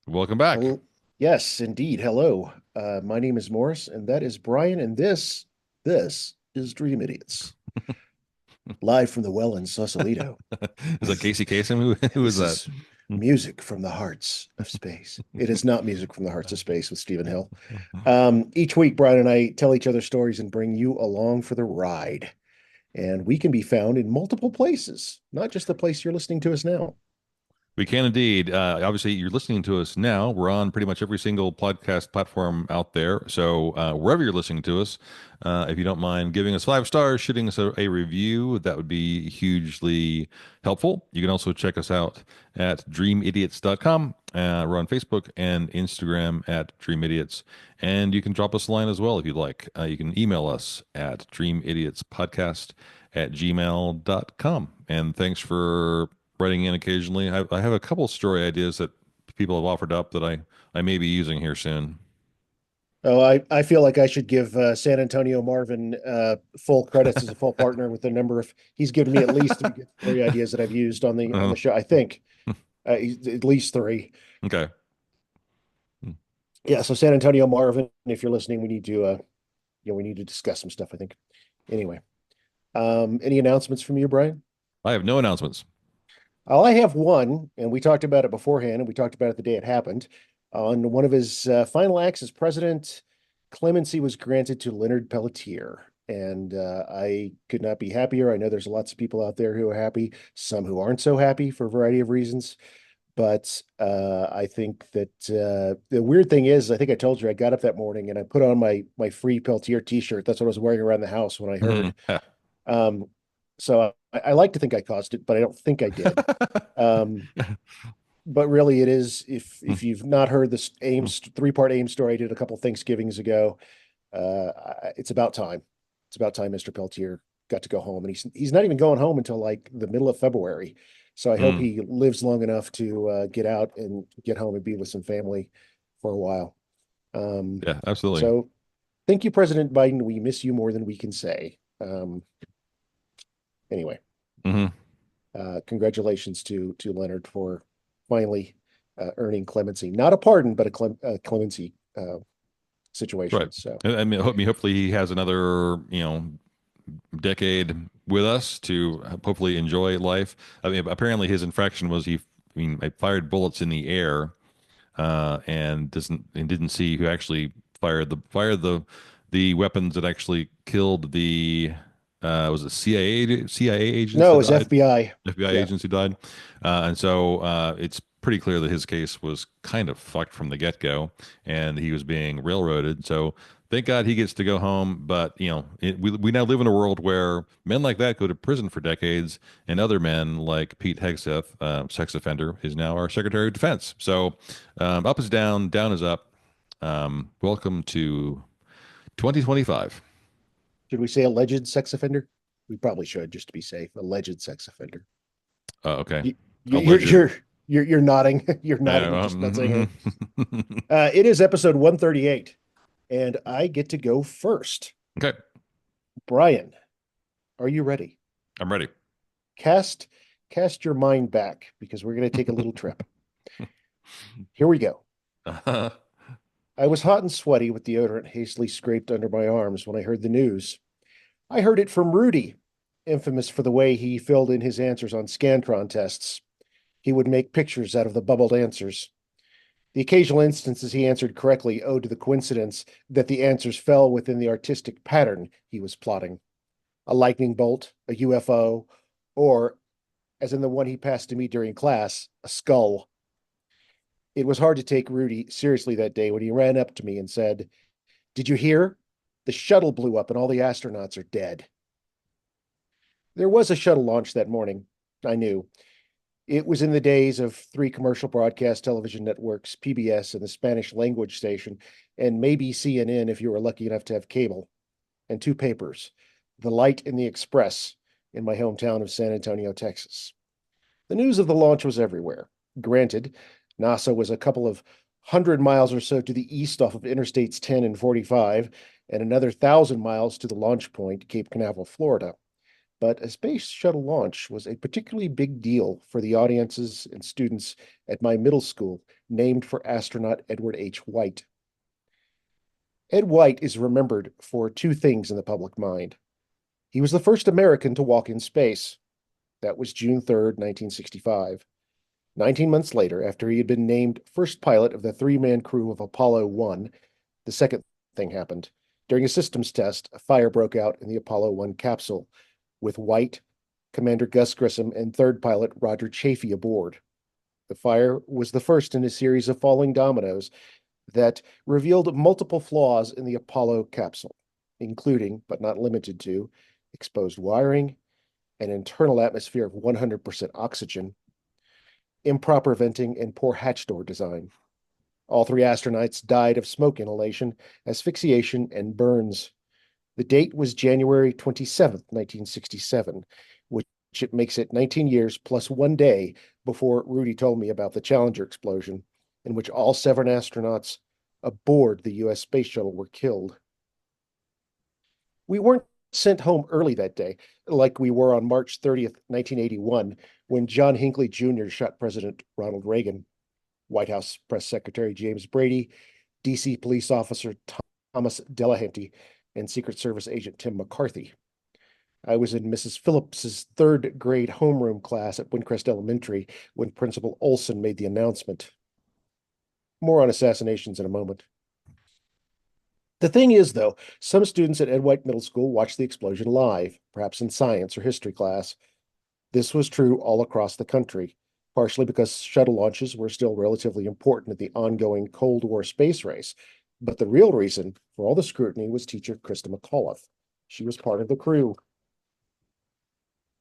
Welcome back. Hello. Yes, indeed. Hello. My name is Morris, and that is Brian, and this is Dream Idiots, live from the well in Sausalito. Is that Casey Kasem? Who And is this that? is music from the hearts of space. It is not music from the hearts of space with Stephen Hill. Each week, Brian and I tell each other stories and bring you along for the ride. And we can be found in multiple places, not just the place you're listening to us now. We can indeed. Obviously, you're listening to us now. We're on pretty much every single podcast platform out there. So wherever you're listening to us, if you don't mind giving us 5 stars, shooting us a review, that would be hugely helpful. You can also check us out at dreamidiots.com. We're on Facebook and Instagram at Dream Idiots. And you can drop us a line as well if you'd like. You can email us at dreamidiotspodcast@gmail.com. And thanks for writing in occasionally. I have a couple story ideas that people have offered up that I may be using here soon. Oh, I feel like I should give San Antonio Marvin full credits as a full partner with the number of he's given me at least three good story ideas that I've used on the Oh, show. I think at least three. okay. Yeah, so San Antonio Marvin, if you're listening, we need to we need to discuss some stuff, I think. Anyway, any announcements from you, Brian? I have no announcements. I have one, and we talked about it beforehand, and we talked about it the day it happened. On one of his final acts as president, clemency was granted to Leonard Peltier, and I could not be happier. I know there's lots of people out there who are happy, some who aren't so happy for a variety of reasons. But I think that the weird thing is, I think I told you I got up that morning and I put on my free Peltier T-shirt. That's what I was wearing around the house when I Mhm. heard. Um, so I like to think I caused it, but I don't think I did. Um, but really, it is if you've not heard this Ames three-part Ames story I did a couple Thanksgivings ago, it's about time. It's about time Mr. Peltier got to go home, and he's not even going home until like the middle of February. So I hope Mm. he lives long enough to get out and get home and be with some family for a while. Um, Yeah, absolutely. so thank you, President Biden. We miss you more than we can say. Anyway, Hmm. congratulations to Leonard for finally earning clemency, not a pardon, but a clemency situation. Right. So I mean, hopefully he has another, decade with us to hopefully enjoy life. I mean, apparently his infraction was I fired bullets in the air, and didn't see who actually fired the weapons that actually killed the was it CIA agents no, it that was died, FBI. FBI Yeah. agents who died, and so it's pretty clear that his case was kind of fucked from the get-go, and he was being railroaded. So thank God he gets to go home. But we now live in a world where men like that go to prison for decades, and other men like Pete Hegseth, sex offender, is now our Secretary of Defense. So up is down, down is up. Welcome to 2025. Should we say alleged sex offender? We probably should, just to be safe. Alleged sex offender. Okay, You, you're alleged. you're you're nodding. You're nodding and just not saying anything. It is episode 138, and I get to go first. Okay, Brian, are you ready? I'm ready. Cast cast your mind back because we're going to take a little trip. Here we go. I was hot and sweaty with deodorant hastily scraped under my arms when I heard the news. I heard it from Rudy, infamous for the way he filled in his answers on Scantron tests. He would make pictures out of the bubbled answers. The occasional instances he answered correctly owed to the coincidence that the answers fell within the artistic pattern he was plotting. A lightning bolt, a UFO, or, as in the one he passed to me during class, a skull. It was hard to take Rudy seriously that day when he ran up to me and said, "Did you hear? The shuttle blew up and all the astronauts are dead." There was a shuttle launch that morning. I knew. It was in the days of three commercial broadcast television networks, PBS and the Spanish language station, and maybe CNN if you were lucky enough to have cable, and two papers, The Light and the Express, in my hometown of San Antonio, Texas. The news of the launch was everywhere. Granted, NASA was a couple of 100 miles or so to the east off of Interstates 10 and 45, and another 1,000 miles to the launch point, Cape Canaveral, Florida. but a space shuttle launch was a particularly big deal for the audiences and students at my middle school, named for astronaut Edward H. White. Ed White is remembered for two things in the public mind. He was the first American to walk in space. That was June 3rd, 1965. 19 months later, after he had been named first pilot of the three-man crew of Apollo 1, the second thing happened. During a systems test, a fire broke out in the Apollo 1 capsule, with White, Commander Gus Grissom, and third pilot Roger Chaffee aboard. The fire was the first in a series of falling dominoes that revealed multiple flaws in the Apollo capsule, including, but not limited to, exposed wiring, an internal atmosphere of 100% oxygen, improper venting, and poor hatch door design. All three astronauts died of smoke inhalation, asphyxiation, and burns. The date was January 27th, 1967, which it makes it 19 years plus 1 day before Rudy told me about the Challenger explosion, in which all 7 astronauts aboard the U.S. space shuttle were killed. We weren't sent home early that day, like we were on March 30th, 1981, when John Hinckley Jr. shot President Ronald Reagan, White House Press Secretary James Brady, D.C. Police Officer Thomas Delahanty, and Secret Service Agent Tim McCarthy. I was in Mrs. Phillips's third grade homeroom class at Windcrest Elementary when Principal Olson made the announcement. More on assassinations in a moment. The thing is, though, some students at Ed White Middle School watched the explosion live, perhaps in science or history class. This was true all across the country, partially because shuttle launches were still relatively important in the ongoing Cold War space race. But the real reason for all the scrutiny was teacher Krista McAuliffe. She was part of the crew.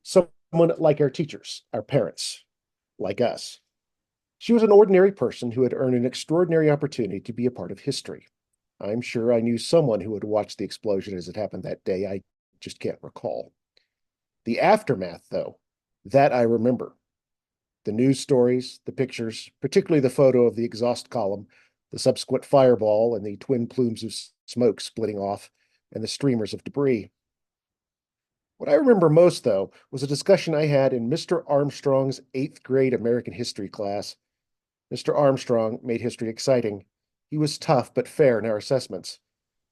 Someone like our teachers, our parents, like us. She was an ordinary person who had earned an extraordinary opportunity to be a part of history. I'm sure I knew someone who had watched the explosion as it happened that day. I just can't recall. The aftermath, though, that I remember. The news stories, the pictures, particularly the photo of the exhaust column, the subsequent fireball and the twin plumes of smoke splitting off, and the streamers of debris. What I remember most, though, was a discussion I had in Mr. Armstrong's 8th grade American history class. Mr. Armstrong made history exciting. He was tough but fair in our assessments.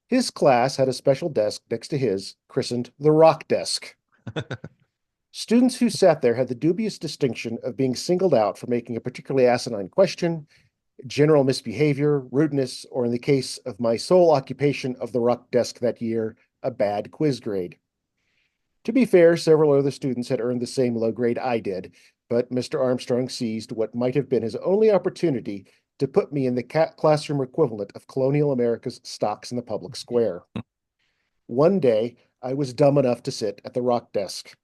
His class had a special desk next to his, christened the Rock Desk. Students who sat there had the dubious distinction of being singled out for making a particularly asinine question, general misbehavior, rudeness, or in the case of my sole occupation of the Rock Desk that year, a bad quiz grade. To be fair, several other students had earned the same low grade I did, but Mr. Armstrong seized what might have been his only opportunity to put me in the classroom equivalent of colonial America's stocks in the public square. One day, I was dumb enough to sit at the Rock Desk.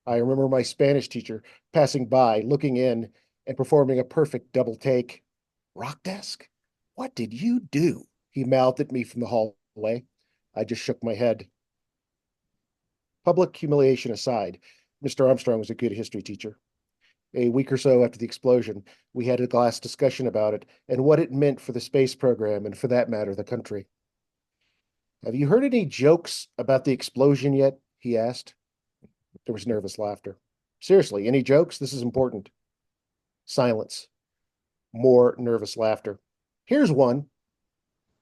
I remember my Spanish teacher passing by, looking in, and performing a perfect double take. "Rock Desk? What did you do?" he mouthed at me from the hallway. I just shook my head. Public humiliation aside, Mr. Armstrong was a good history teacher. A week or so after the explosion, we had a class discussion about it and what it meant for the space program and, for that matter, the country. "Have you heard any jokes about the explosion yet?" he asked. There was nervous laughter. "Seriously, any jokes? This is important." Silence. More nervous laughter. "Here's one."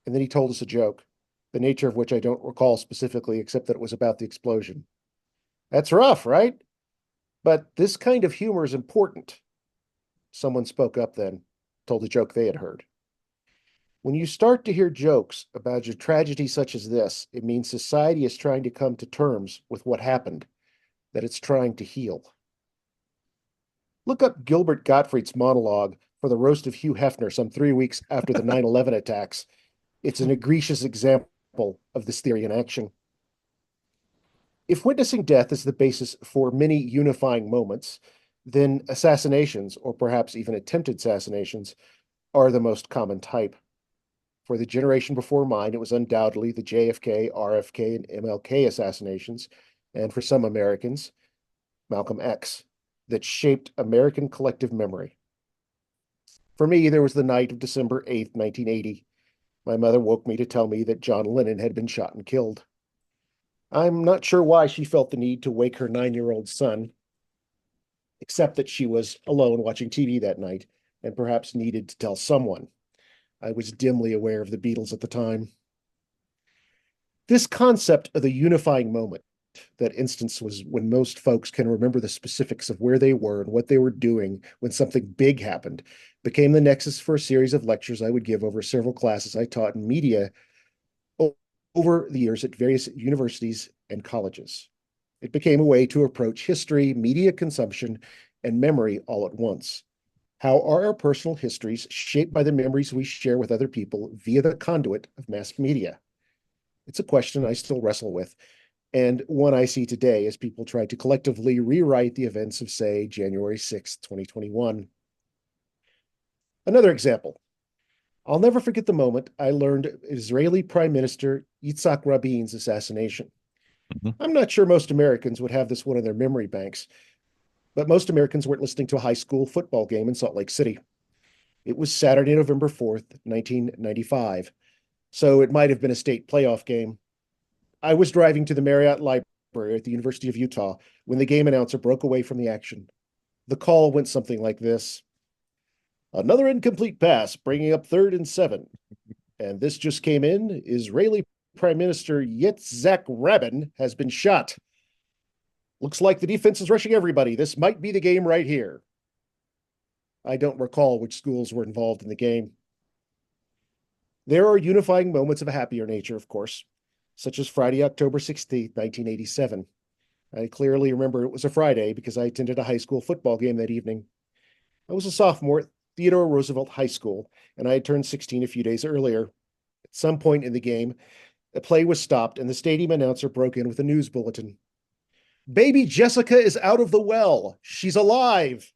And then he told us a joke, the nature of which I don't recall specifically, except that it was about the explosion. "That's rough, right? But this kind of humor is important." Someone spoke up then, told a joke they had heard. When you start to hear jokes about a tragedy such as this, it means society is trying to come to terms with what happened, that it's trying to heal. Look up Gilbert Gottfried's monologue for the roast of Hugh Hefner some 3 weeks after the 9/11 attacks. It's an egregious example of this theory in action. If witnessing death is the basis for many unifying moments, then assassinations, or perhaps even attempted assassinations, are the most common type. For the generation before mine, it was undoubtedly the JFK, RFK, and MLK assassinations, and for some Americans, Malcolm X, that shaped American collective memory. For me, there was the night of December 8th, 1980. My mother woke me to tell me that John Lennon had been shot and killed. I'm not sure why she felt the need to wake her 9-year-old son, except that she was alone watching TV that night and perhaps needed to tell someone. I was dimly aware of the Beatles at the time. This concept of the unifying moment, that instance was when most folks can remember the specifics of where they were and what they were doing when something big happened, became the nexus for a series of lectures I would give over several classes I taught in media over the years at various universities and colleges. It became a way to approach history, media consumption, and memory all at once. How are our personal histories shaped by the memories we share with other people via the conduit of mass media? It's a question I still wrestle with, and one I see today as people try to collectively rewrite the events of, say, January 6th, 2021. Another example. I'll never forget the moment I learned Israeli Prime Minister Yitzhak Rabin's assassination. Mhm. I'm not sure most Americans would have this one in their memory banks, but most Americans weren't listening to a high school football game in Salt Lake City. It was Saturday, November 4th, 1995, so it might have been a state playoff game. I was driving to the Marriott Library at the University of Utah when the game announcer broke away from the action. The call went something like this: another incomplete pass, bringing up 3rd and 7. And this just came in. Israeli Prime Minister Yitzhak Rabin has been shot. Looks like the defense is rushing everybody. This might be the game right here. I don't recall which schools were involved in the game. There are unifying moments of a happier nature, of course, such as Friday, October 16th, 1987. I clearly remember it was a Friday because I attended a high school football game that evening. I was a sophomore at Theodore Roosevelt High School, and I had turned 16 a few days earlier. At some point in the game, the play was stopped, and the stadium announcer broke in with a news bulletin. Baby Jessica is out of the well. She's alive.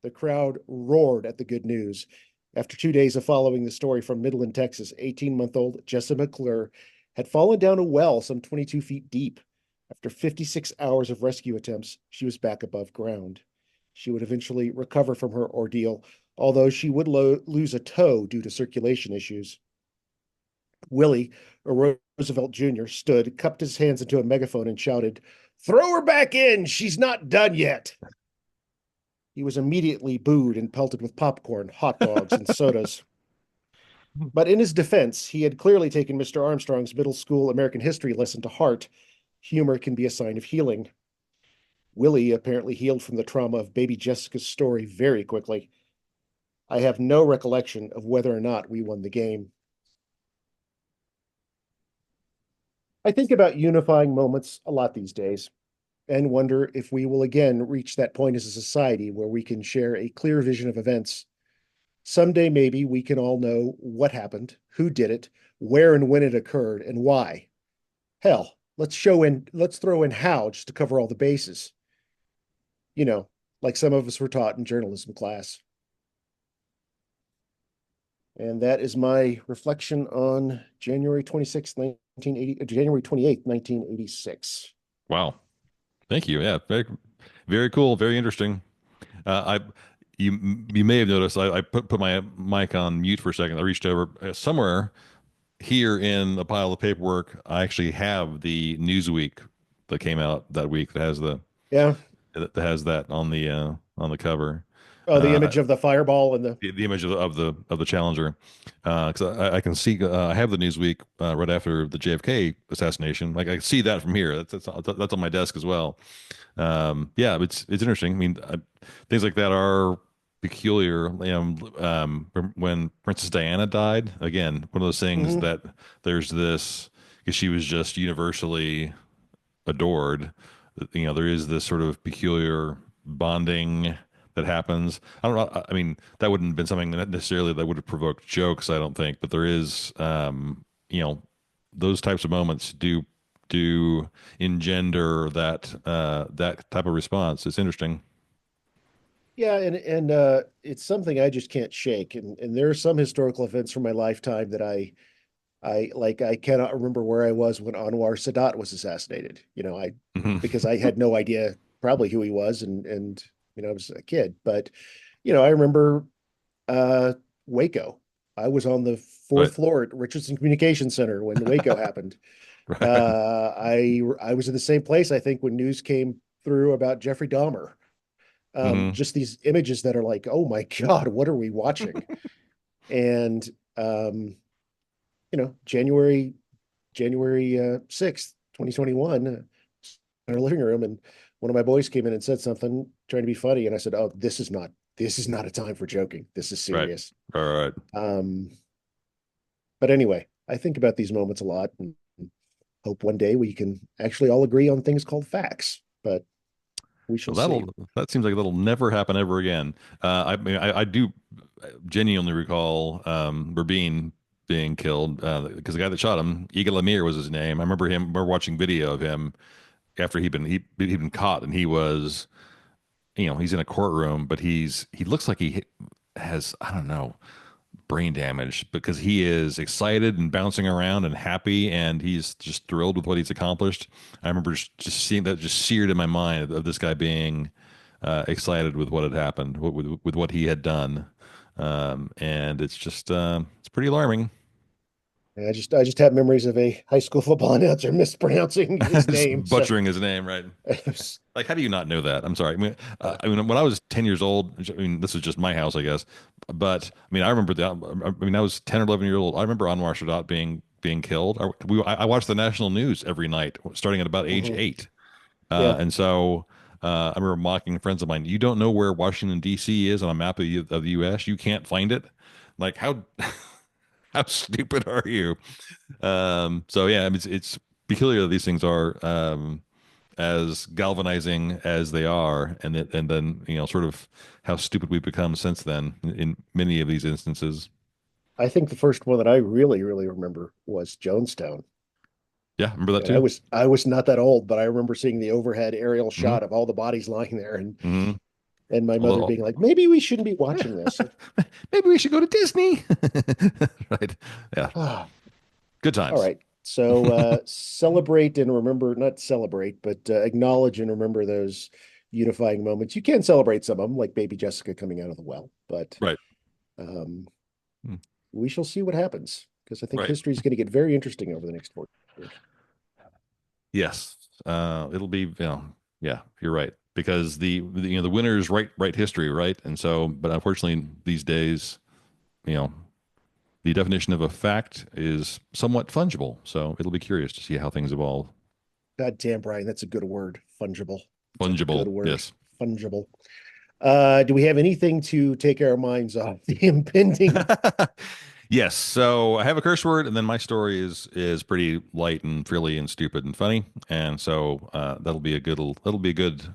The crowd roared at the good news. After 2 days of following the story from Midland, Texas, 18-month-old Jessica McClure had fallen down a well some 22 feet deep. After 56 hours of rescue attempts, she was back above ground. She would eventually recover from her ordeal, although she would lose a toe due to circulation issues. Willie, or Roosevelt Jr., stood, cupped his hands into a megaphone, and shouted, "Throw her back in! She's not done yet!" He was immediately booed and pelted with popcorn, hot dogs, and sodas. But in his defense, he had clearly taken Mr. Armstrong's middle school American history lesson to heart. Humor can be a sign of healing. Willie apparently healed from the trauma of baby Jessica's story very quickly. I have no recollection of whether or not we won the game. I think about unifying moments a lot these days and wonder if we will again reach that point as a society where we can share a clear vision of events. Someday, maybe we can all know what happened, who did it, where and when it occurred, and why. Hell, let's throw in how just to cover all the bases. You know, like some of us were taught in journalism class. And that is my reflection on January 28th, 1986. Wow. Thank you. Yeah. Very, very cool. Very interesting. I you may have noticed I put my mic on mute for a second. I reached over somewhere here in a pile of paperwork. I actually have the Newsweek that came out that week that has Yeah. that on the cover. Oh, the Uh, image of the fireball and the the image of the Challenger, because I can see I have the Newsweek right after the JFK assassination. Like I can see that from here. That's on my desk as well. Yeah, it's interesting. I mean, things like that are peculiar. When Princess Diana died, again, one of those things Mhm. that there's this because she was just universally adored. There is this sort of peculiar bonding that happens. I don't know. I mean, that wouldn't have been something that necessarily that would have provoked jokes, I don't think, but there is, those types of moments do engender that type of response. It's interesting. Yeah, and it's something I just can't shake. And there are some historical events from my lifetime that I cannot remember where I was when Anwar Sadat was assassinated. Because I had no idea probably who he was, and I was a kid. But I remember uh Waco. I was on the But fourth floor at Richardson Communication Center when Waco happened. Right. I was in the same place, I think, when news came through about Jeffrey Dahmer. Hmm. Just these images that are like, oh my God, what are we watching? And um, January 6th, 2021, in our living room, and one of my boys came in and said something trying to be funny, and I said, "Oh, this is not a time for joking. This is Right. serious." All right. Um, but anyway, I think about these moments a lot and hope one day we can actually all agree on things called facts, but we shall Well, see. that seems like that'll never happen ever again. I mean, I do genuinely recall being killed because the guy that shot him, Yigal Amir was his name. I remember him. We're watching video of him after he'd been caught, and he was, he's in a courtroom, but he looks like has, I don't know, brain damage because he is excited and bouncing around and happy, and he's just thrilled with what he's accomplished. I remember just seeing that just seared in my mind of this guy being excited with what had happened, with what he had done, and it's pretty alarming. And I just have memories of a high school football announcer mispronouncing his Just name. So butchering his name, right? it Like, how do you not know that? I'm sorry. uh, I mean, when I was 10 years old, I mean, this is just my house, I guess. But I mean, I remember that. I mean, I was 10 or 11 years old. I remember Anwar Sadat being killed. I watched the national news every night, starting at about age mhm. 8. Yeah, And so I remember mocking friends of mine. You don't know where Washington D.C. is on a map of the U.S. You can't find it. Like, how how stupid are you? So yeah, I mean, it's peculiar that these things are. As galvanizing as they are, and then sort of how stupid we've become since then in many of these instances. I think the first one that I really, really remember was Jonestown. Yeah, remember that And too. I was not that old, but I remember seeing the overhead aerial Hmm. shot of all the bodies lying there, Hmm. and my mother Although, being like, maybe we shouldn't be watching this. maybe we should go to Disney. Right? Yeah, Ah, good all times. right. So celebrate and remember, not celebrate, but acknowledge and remember those unifying moments. You can celebrate some of them, like baby Jessica coming out of the well, but Right. um, Mm. we shall see what happens because I think Right. history is going to get very interesting over the next 4 years. Yes. It'll be, yeah, you're right. Because the winners write history, right? And so, but unfortunately, these days, you know, the definition of a fact is somewhat fungible. So it'll be curious to see how things evolve. God damn, Brian, that's a good word. Fungible. It's a good Fungible, word. yes. Fungible. Do we have anything to take our minds off the impending? Yes. So I have a curse word, and then my story is pretty light and frilly and stupid and funny, and so that'll be a good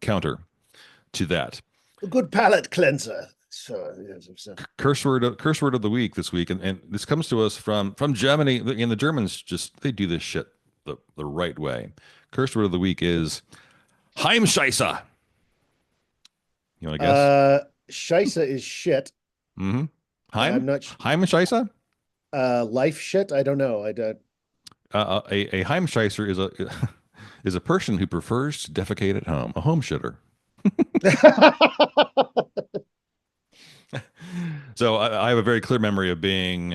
counter to that. A good palate cleanser. So, yes, so. Curse word of the week this week, and this comes to us from Germany. And the Germans just they do this shit the right way. Curse word of the week is Heimscheiße. You want to guess? Scheisse is shit. Mm-hmm. I'm not sh Heimscheiße? life shit. I don't know. I don't. A Heimscheißer is a is a person who prefers to defecate at home, a home shitter. So I have a very clear memory of being,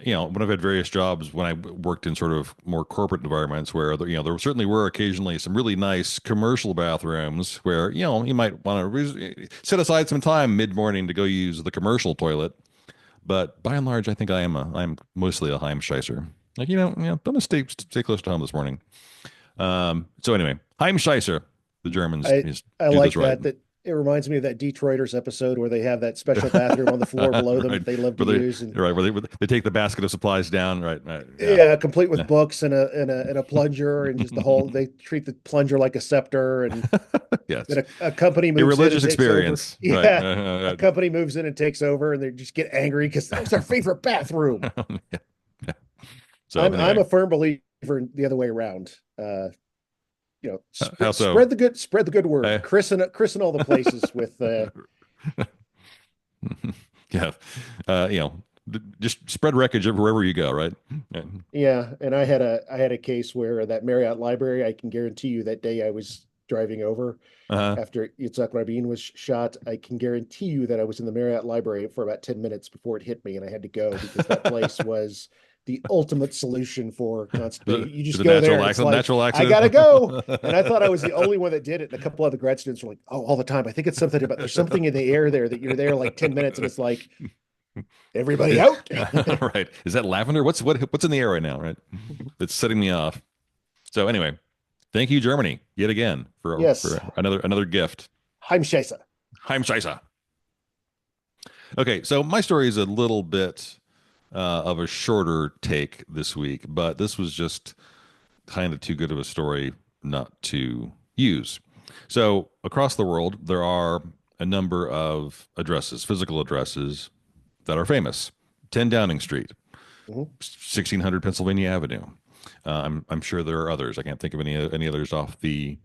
when I've had various jobs when I worked in sort of more corporate environments where, there certainly were occasionally some really nice commercial bathrooms where, you might want to set aside some time mid-morning to go use the commercial toilet. But by and large, I think I'm mostly a Heimscheißer. Like, I'm gonna stay close to home this morning. So anyway, Heimscheißer. The Germans I just I do this like right. that. That it reminds me of that Detroiters episode where they have that special bathroom on the floor below them Right. that they love to Where they use, and right where they take the basket of supplies down. Right. Right. Yeah. yeah, complete with Yeah. books and a plunger and just the whole. They treat the plunger like a scepter, and Yes. then a company A moves in and religious takes over. experience. Right. Yeah, a company moves in and takes over, and they just get angry because that was our favorite bathroom. Yeah. Yeah. So I'm anyway, a firm believer in the other way around. how so? Spread the good word. Hey. Christen all the places with Yeah. Just spread wreckage wherever you go. Right. Yeah. yeah. And I had a case where that Marriott library. I can guarantee you that day I was driving over Uh-huh. after Yitzhak Rabin was shot. I can guarantee you that I was in the Marriott library for about 10 minutes before it hit me, and I had to go because that place was the ultimate solution for constipation. You To just the go there and it's like, natural I accident. gotta go. And I thought I was the only one that did it. And a couple other grad students were like, oh, all the time. I think it's something about there's something in the air there that you're there like 10 minutes and it's like, everybody out. Right. Is that lavender? What's in the air right now, right? It's setting me off. So anyway, thank you, Germany, yet again Yes. for another gift. Heimscheiße. Heimscheiße. Okay, so my story is a little bit of a shorter take this week, but this was just kind of too good of a story not to use. So across the world, there are a number of addresses, physical addresses that are famous. 10 Downing Street, Mhm. 1600 Pennsylvania Avenue. I'm sure there are others. I can't think of any others off the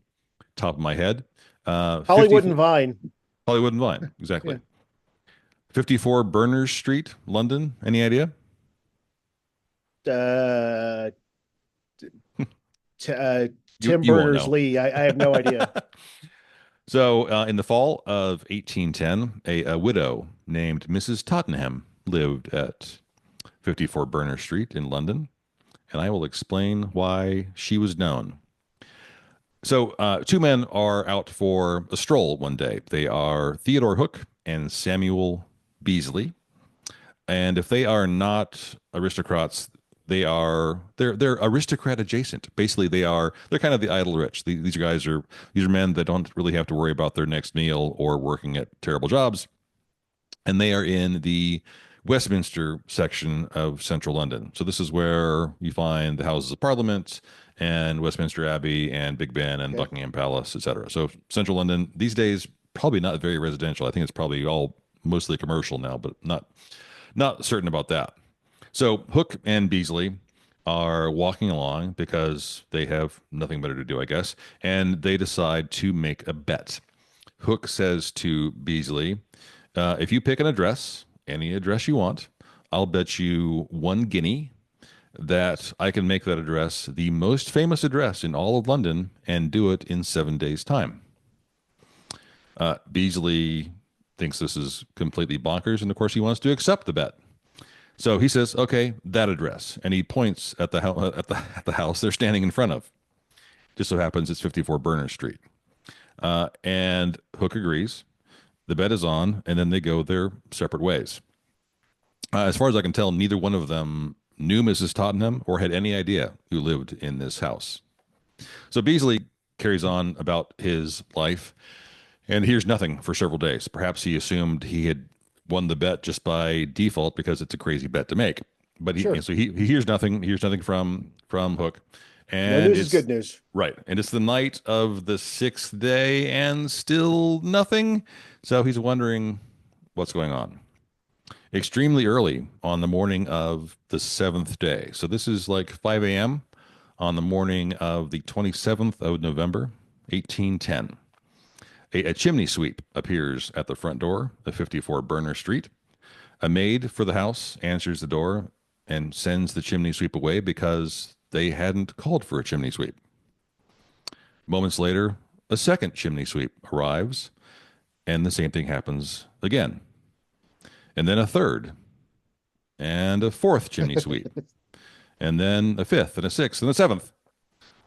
top of my head. 50 Hollywood and Vine. Hollywood and Vine, Yeah. exactly. 54 Berners Street, London. Any idea? Uh, t- uh, You Tim you won't Berners know. Lee. I have no idea. So, in the fall of 1810, a widow named Mrs. Tottenham lived at 54 Berners Street in London, and I will explain why she was known. So, two men are out for a stroll one day. They are Theodore Hook and Samuel Beasley. And if they are not aristocrats, they're aristocrat adjacent. Basically, they're kind of the idle rich. These are men that don't really have to worry about their next meal or working at terrible jobs, and they are in the Westminster section of central London. So this is where you find the Houses of Parliament and Westminster Abbey and Big Ben and Okay. Buckingham Palace, etc. So central London these days probably not very residential. I think it's probably all mostly commercial now, but not certain about that. So Hook and Beasley are walking along because they have nothing better to do, I guess, and they decide to make a bet. Hook says to Beasley, if you pick an address, any address you want, I'll bet you 1 guinea that I can make that address the most famous address in all of London and do it in 7 days' time. Beasley thinks this is completely bonkers, and of course, he wants to accept the bet. So he says, "Okay, that address," and he points at the house they're standing in front of. Just so happens it's 54 Berners Street, and Hook agrees. The bet is on, and then they go their separate ways. As far as I can tell, neither one of them knew Mrs. Tottenham or had any idea who lived in this house. So Beasley carries on about his life and hears nothing for several days. Perhaps he assumed he had won the bet just by default because it's a crazy bet to make. But Sure. he hears nothing. He hears nothing from Hook, No and news is it's good news. right. And it's the night of the sixth day, and still nothing. So he's wondering what's going on. Extremely early on the morning of the seventh day. So this is like 5 a.m. on the morning of the 27th of November, 1810. A chimney sweep appears at the front door of 54 Burner Street. A maid for the house answers the door and sends the chimney sweep away because they hadn't called for a chimney sweep. Moments later, a second chimney sweep arrives, and the same thing happens again. And then a third, and a fourth chimney sweep, and then a fifth, and a sixth, and a seventh.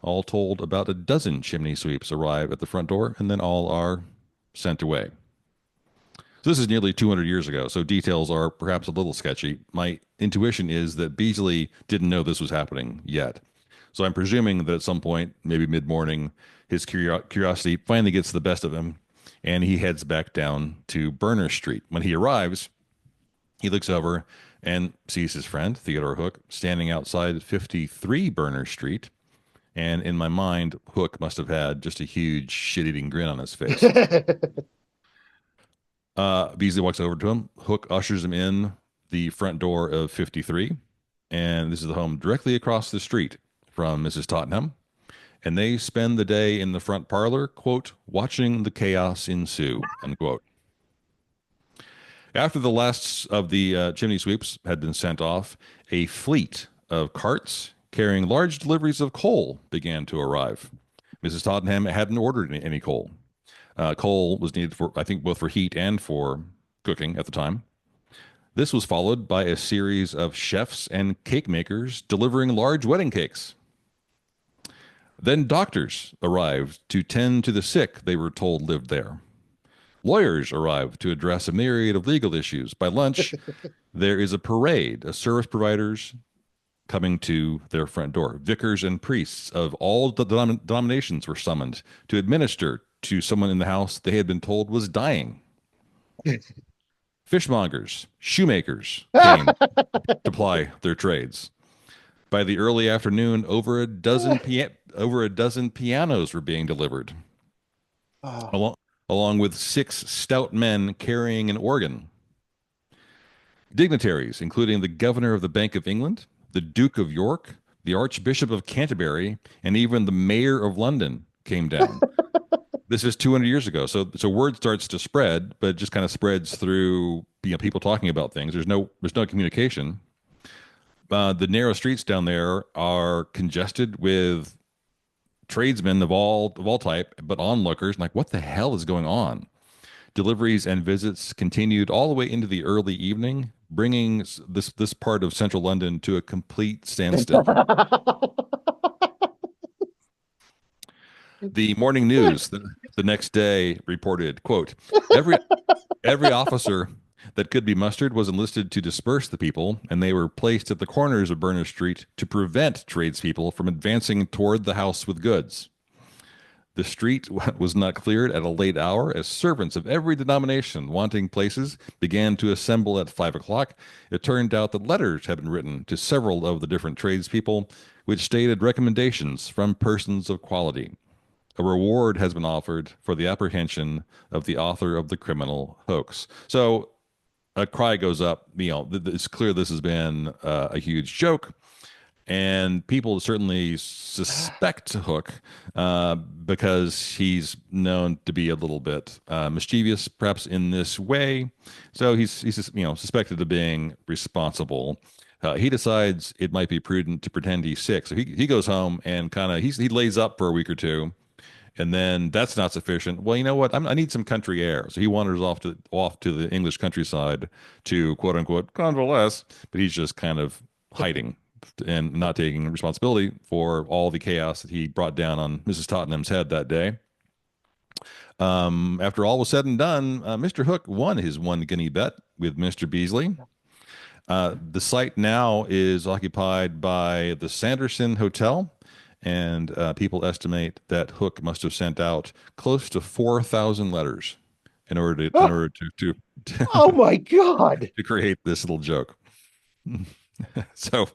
All told, about a dozen chimney sweeps arrive at the front door, and then all are sent away. So this is nearly 200 years ago, so details are perhaps a little sketchy. My intuition is that Beasley didn't know this was happening yet. So I'm presuming that at some point, maybe mid-morning, his curiosity finally gets the best of him, and he heads back down to Berners Street. When he arrives, he looks over and sees his friend, Theodore Hook, standing outside 53 Berners Street. And in my mind, Hook must have had just a huge shit-eating grin on his face. Beasley walks over to him. Hook ushers him in the front door of 53. And this is the home directly across the street from Mrs. Tottenham. And they spend the day in the front parlor, quote, watching the chaos ensue, unquote. After the last of the chimney sweeps had been sent off, a fleet of carts carrying large deliveries of coal began to arrive. Mrs. Tottenham hadn't ordered any coal. Coal was needed for, I think, both for heat and for cooking at the time. This was followed by a series of chefs and cake makers delivering large wedding cakes. Then doctors arrived to tend to the sick they were told lived there. Lawyers arrived to address a myriad of legal issues. By lunch, there is a parade of service providers coming to their front door. Vicars and priests of all the denominations were summoned to administer to someone in the house they had been told was dying. Fishmongers, shoemakers came to ply their trades. By the early afternoon, over a dozen pianos were being delivered, Oh. along, along with six stout men carrying an organ. Dignitaries, including the governor of the Bank of England, the Duke of York, the Archbishop of Canterbury, and even the mayor of London came down. This is 200 years ago, so word starts to spread, but it just kind of spreads through people talking about things. There's no communication. The narrow streets down there are congested with tradesmen of all type, but onlookers. Like, what the hell is going on? Deliveries and visits continued all the way into the early evening, bringing this part of central London to a complete standstill. The morning news the next day reported, quote, every every officer that could be mustered was enlisted to disperse the people, and they were placed at the corners of Berners Street to prevent tradespeople from advancing toward the house with goods. The street was not cleared at a late hour as servants of every denomination wanting places began to assemble at 5 o'clock. It turned out that letters had been written to several of the different tradespeople, which stated recommendations from persons of quality. A reward has been offered for the apprehension of the author of the criminal hoax. So a cry goes up. It's clear this has been a huge joke. And people certainly suspect Hook because he's known to be a little bit mischievous, perhaps in this way. So he's suspected of being responsible. He decides it might be prudent to pretend he's sick, so he goes home and kind of he lays up for a week or two, and then that's not sufficient. Well, you know what? I need some country air, so he wanders off to the English countryside to quote unquote convalesce, but he's just kind of hiding and not taking responsibility for all the chaos that he brought down on Mrs. Tottenham's head that day. After all was said and done, Mr. Hook won his one guinea bet with Mr. Beasley. The site now is occupied by the Sanderson Hotel, and people estimate that Hook must have sent out close to 4,000 letters in order to, in Oh, order oh my God. to create this little joke. So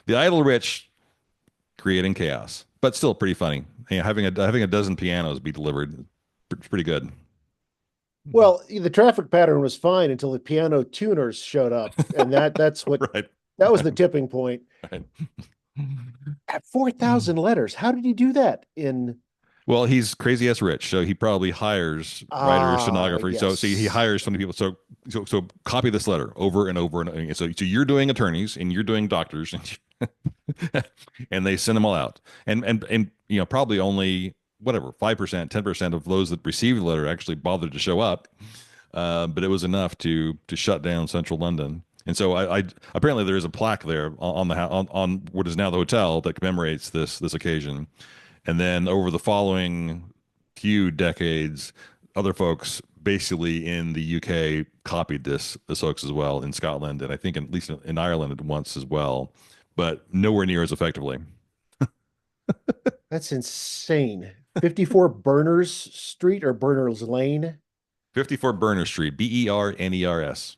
the idle rich creating chaos, but still pretty funny. Having a dozen pianos be delivered, it's pretty good. Well, the traffic pattern was fine until the piano tuners showed up, and Right. that was the tipping point. Right. At 4,000 letters, how did he do that in? Well, he's crazy ass rich, so he probably hires writers, stenographers. So he Yes. hires so many people. So copy this letter over and over and so you're doing attorneys and you're doing doctors, and they send them all out. And probably only whatever 5%, 10% of those that received the letter actually bothered to show up. But it was enough to shut down central London. And so I apparently there is a plaque there on what is now the hotel that commemorates this occasion. And then over the following few decades, other folks basically in the UK copied this hoax as well in Scotland, and I think at least in Ireland once as well, but nowhere near as effectively. That's insane. 54 Berners Street or Berners Lane. 54 Berners Street, Berners.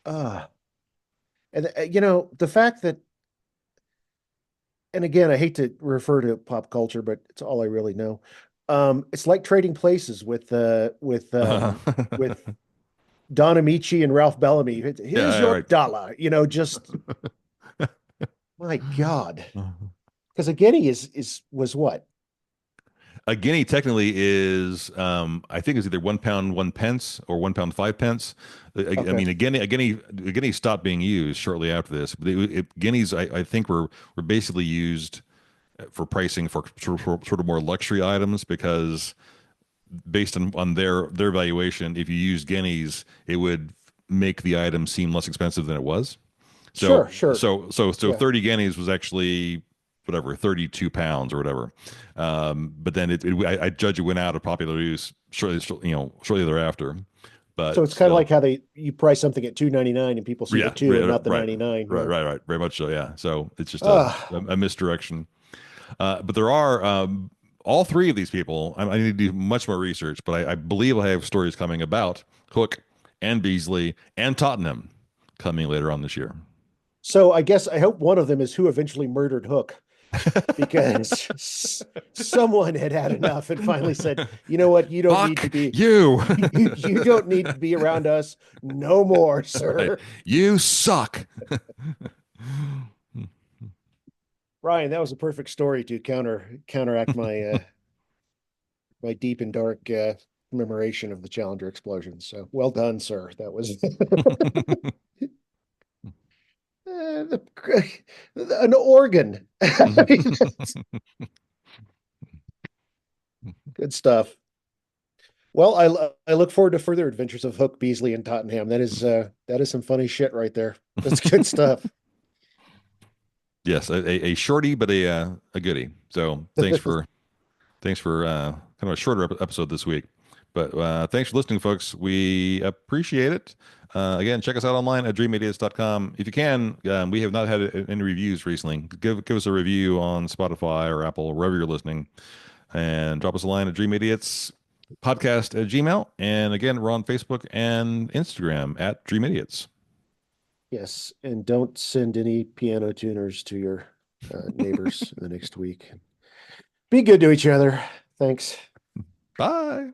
Uh, and the fact that, and again, I hate to refer to pop culture, but it's all I really know. It's like trading places with Don Amici and Ralph Bellamy. Here's Yeah, your right. dollar. Just my God. Because a guinea was what? A guinea technically is, I think it's either 1 pound 1 pence or 1 pound 5 pence. I Okay. mean, a guinea stopped being used shortly after this. But guineas, I think, were basically used for pricing for sort of more luxury items because based on their valuation, if you used guineas, it would make the item seem less expensive than it was. Sure, So sure. so Yeah. 30 guineas was actually whatever 32 pounds or whatever. But then I judge it went out of popular use shortly thereafter. So But it's kind of like still, how you price something at 2.99 and people see the yeah, two and not the right, 99. right, Yeah. right, right, very much so. Yeah. So it's just Ah, a misdirection. But there are all three of these people. I need to do much more research, but I believe I have stories coming about Hook and Beasley and Tottenham coming later on this year. so I guess I hope one of them is who eventually murdered Hook because someone had had enough and finally said, "You know what? You don't need to Fuck be you. you don't need to be around us no more, Right. sir." You suck. Bryan, that was a perfect story to counteract my deep and dark commemoration of the Challenger explosion. So well done, sir. That was the, an organ. I mean, good stuff. Well, I look forward to further adventures of Hook, Beasley, and Tottenham. That is some funny shit right there. That's good stuff. Yes, a shorty, but a goodie. So thanks for kind of a shorter episode this week. But thanks for listening, folks. We appreciate it. Again, check us out online at dreamidiots.com. If you can, we have not had any reviews recently. Give us a review on Spotify or Apple, wherever you're listening, and drop us a line at dreamidiots podcast at Gmail. And again, we're on Facebook and Instagram at Dream Idiots. Yes, and don't send any piano tuners to your neighbors the next week. Be good to each other. Thanks. Bye.